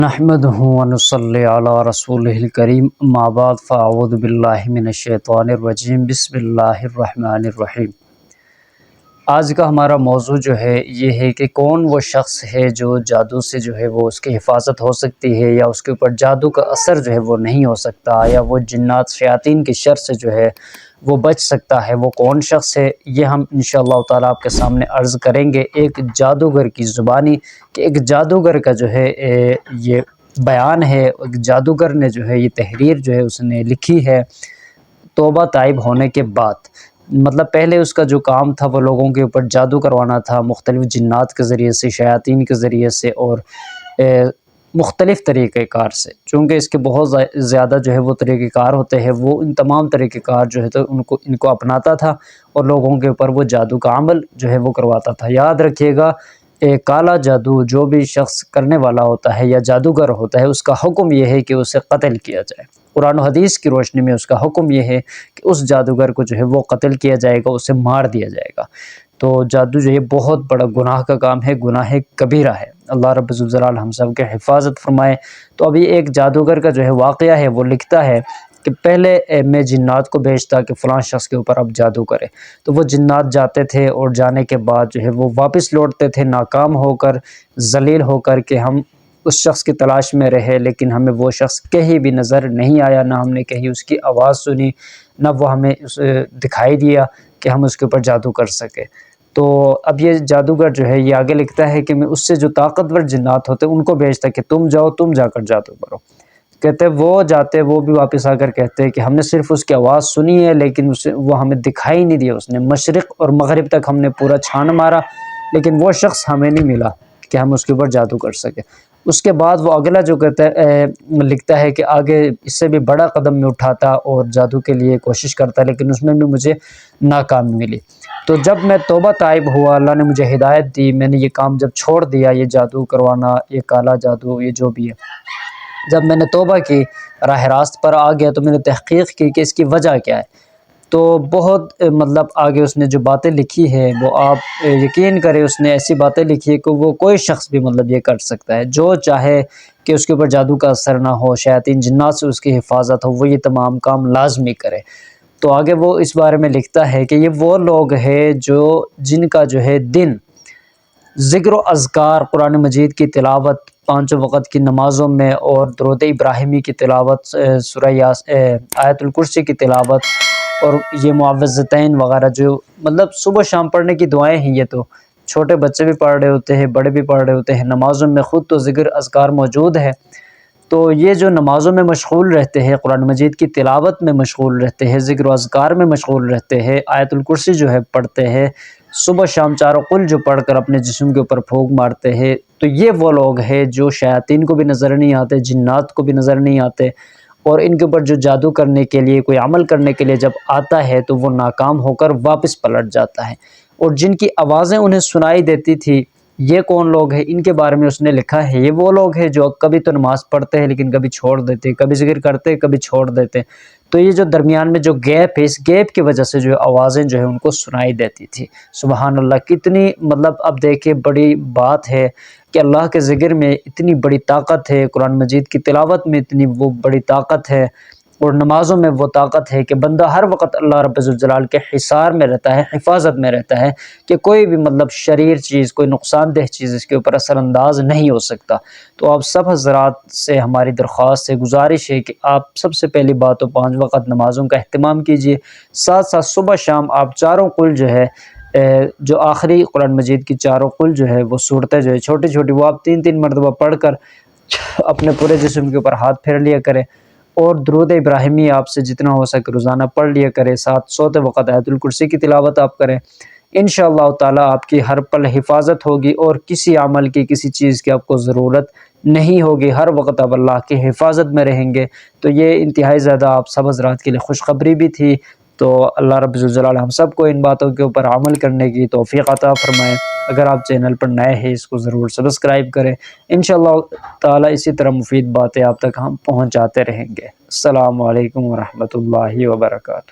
نحمدہ ونصلی علی رسولہ الکریم اما بعد فاعوذ باللہ من الشیطان الرجیم بسم اللہ الرحمن الرحیم۔ آج کا ہمارا موضوع جو ہے یہ ہے کہ کون وہ شخص ہے جو جادو سے جو ہے وہ اس کی حفاظت ہو سکتی ہے یا اس کے اوپر جادو کا اثر جو ہے وہ نہیں ہو سکتا، یا وہ جنات شیاطین کی شر سے جو ہے وہ بچ سکتا ہے، وہ کون شخص ہے، یہ ہم انشاءاللہ تعالیٰ آپ کے سامنے عرض کریں گے ایک جادوگر کی زبانی، کہ ایک جادوگر کا جو ہے یہ بیان ہے، ایک جادوگر نے جو ہے یہ تحریر جو ہے اس نے لکھی ہے توبہ طائب ہونے کے بعد۔ مطلب پہلے اس کا جو کام تھا وہ لوگوں کے اوپر جادو کروانا تھا، مختلف جنات کے ذریعے سے، شیاطین کے ذریعے سے اور مختلف طریقہ کار سے، چونکہ اس کے بہت زیادہ جو ہے وہ طریقہ کار ہوتے ہیں، وہ ان تمام طریقہ کار جو ہے تو ان کو اپناتا تھا اور لوگوں کے اوپر وہ جادو کا عمل جو ہے وہ کرواتا تھا۔ یاد رکھیے گا، کالا جادو جو بھی شخص کرنے والا ہوتا ہے یا جادوگر ہوتا ہے، اس کا حکم یہ ہے کہ اسے قتل کیا جائے۔ قرآن و حدیث کی روشنی میں اس کا حکم یہ ہے کہ اس جادوگر کو جو ہے وہ قتل کیا جائے گا، اسے مار دیا جائے گا۔ تو جادو جو ہے بہت بڑا گناہ کا کام ہے، گناہ کبیرہ ہے۔ اللہ رب الجلال ہم سب کے حفاظت فرمائے۔ تو ابھی ایک جادوگر کا جو ہے واقعہ ہے، وہ لکھتا ہے کہ پہلے میں جنات کو بھیجتا کہ فلاں شخص کے اوپر اب جادو کرے، تو وہ جنات جاتے تھے اور جانے کے بعد جو ہے وہ واپس لوٹتے تھے ناکام ہو کر، ذلیل ہو کر، کہ ہم اس شخص کی تلاش میں رہے لیکن ہمیں وہ شخص کہیں بھی نظر نہیں آیا، نہ ہم نے کہیں اس کی آواز سنی، نہ وہ ہمیں دکھائی دیا کہ ہم اس کے اوپر جادو کر سکے۔ تو اب یہ جادوگر جو ہے یہ آگے لکھتا ہے کہ میں اس سے جو طاقتور جنات ہوتے ان کو بھیجتا کہ تم جاؤ، تم جا کر جادو کرو۔ کہتے وہ جاتے، وہ بھی واپس آ کر کہتے کہ ہم نے صرف اس کی آواز سنی ہے لیکن وہ ہمیں دکھائی نہیں دیا، اس نے مشرق اور مغرب تک ہم نے پورا چھان مارا لیکن وہ شخص ہمیں نہیں ملا کہ ہم اس کے اوپر جادو کر سکے۔ اس کے بعد وہ اگلا جو کہتا ہے لکھتا ہے کہ آگے اس سے بھی بڑا قدم میں اٹھاتا اور جادو کے لیے کوشش کرتا، لیکن اس میں بھی مجھے ناکامی ملی۔ تو جب میں توبہ طائب ہوا، اللہ نے مجھے ہدایت دی، میں نے یہ کام جب چھوڑ دیا، یہ جادو کروانا، یہ کالا جادو، یہ جو بھی ہے، جب میں نے توبہ کی، راہ راست پر آ گیا، تو میں نے تحقیق کی کہ اس کی وجہ کیا ہے۔ تو بہت مطلب آگے اس نے جو باتیں لکھی ہے وہ آپ یقین کریں، اس نے ایسی باتیں لکھی ہے کہ وہ کوئی شخص بھی مطلب یہ کر سکتا ہے، جو چاہے کہ اس کے اوپر جادو کا اثر نہ ہو، شیاطین جنات سے اس کی حفاظت ہو، وہ یہ تمام کام لازمی کرے۔ تو آگے وہ اس بارے میں لکھتا ہے کہ یہ وہ لوگ ہیں جن کا جو ہے دن ذکر و اذکار، قرآن مجید کی تلاوت، 5 وقت کی نمازوں میں اور درود ابراہیمی کی تلاوت، سورہ آیت الکرسی کی تلاوت اور یہ معوذتین وغیرہ جو مطلب صبح شام پڑھنے کی دعائیں ہیں، یہ تو چھوٹے بچے بھی پڑھ رہے ہوتے ہیں، بڑے بھی پڑھ رہے ہوتے ہیں، نمازوں میں خود تو ذکر اذکار موجود ہے۔ تو یہ جو نمازوں میں مشغول رہتے ہیں، قرآن مجید کی تلاوت میں مشغول رہتے ہیں، ذکر و اذکار میں مشغول رہتے ہیں، آیت الکرسی جو ہے پڑھتے ہیں، صبح شام چاروں قل جو پڑھ کر اپنے جسم کے اوپر پھونک مارتے ہیں، تو یہ وہ لوگ ہیں جو شیاطین کو بھی نظر نہیں آتے، جنات کو بھی نظر نہیں آتے، اور ان کے اوپر جو جادو کرنے کے لیے، کوئی عمل کرنے کے لیے جب آتا ہے تو وہ ناکام ہو کر واپس پلٹ جاتا ہے۔ اور جن کی آوازیں انہیں سنائی دیتی تھی، یہ کون لوگ ہیں، ان کے بارے میں اس نے لکھا ہے، یہ وہ لوگ ہیں جو کبھی تو نماز پڑھتے ہیں لیکن کبھی چھوڑ دیتے، کبھی ذکر کرتے کبھی چھوڑ دیتے، تو یہ جو درمیان میں جو گیپ ہے، اس گیپ کی وجہ سے جو آوازیں جو ہے ان کو سنائی دیتی تھی۔ سبحان اللہ، کتنی مطلب اب دیکھیں بڑی بات ہے کہ اللہ کے ذکر میں اتنی بڑی طاقت ہے، قرآن مجید کی تلاوت میں اتنی وہ بڑی طاقت ہے، اور نمازوں میں وہ طاقت ہے کہ بندہ ہر وقت اللہ رب الجلال کے حصار میں رہتا ہے، حفاظت میں رہتا ہے، کہ کوئی بھی مطلب شریر چیز، کوئی نقصان دہ چیز اس کے اوپر اثر انداز نہیں ہو سکتا۔ تو آپ سب حضرات سے ہماری درخواست ہے، گزارش ہے کہ آپ سب سے پہلی بات تو 5 وقت نمازوں کا اہتمام کیجئے، ساتھ ساتھ صبح شام آپ چاروں قل جو ہے، جو آخری قرآن مجید کی چاروں قل جو ہے وہ صورتیں جو ہے چھوٹی چھوٹی، وہ آپ 3 مرتبہ پڑھ کر اپنے پورے جسم کے اوپر ہاتھ پھیر لیا کریں، اور درود ابراہیمی آپ سے جتنا ہو سکے روزانہ پڑھ لیا کریں، ساتھ سوتے وقت آیت الکرسی کی تلاوت آپ کریں۔ انشاءاللہ تعالی آپ کی ہر پل حفاظت ہوگی اور کسی عمل کی، کسی چیز کی آپ کو ضرورت نہیں ہوگی، ہر وقت آپ اللہ کی حفاظت میں رہیں گے۔ تو یہ انتہائی زیادہ آپ سب حضرات کے لیے خوشخبری بھی تھی۔ تو اللہ رب الجلال ہم سب کو ان باتوں کے اوپر عمل کرنے کی توفیق عطا فرمائے۔ اگر آپ چینل پر نئے ہیں، اس کو ضرور سبسکرائب کریں۔ انشاءاللہ تعالی اسی طرح مفید باتیں آپ تک ہم پہنچاتے رہیں گے۔ السلام علیکم ورحمۃ اللہ وبرکاتہ۔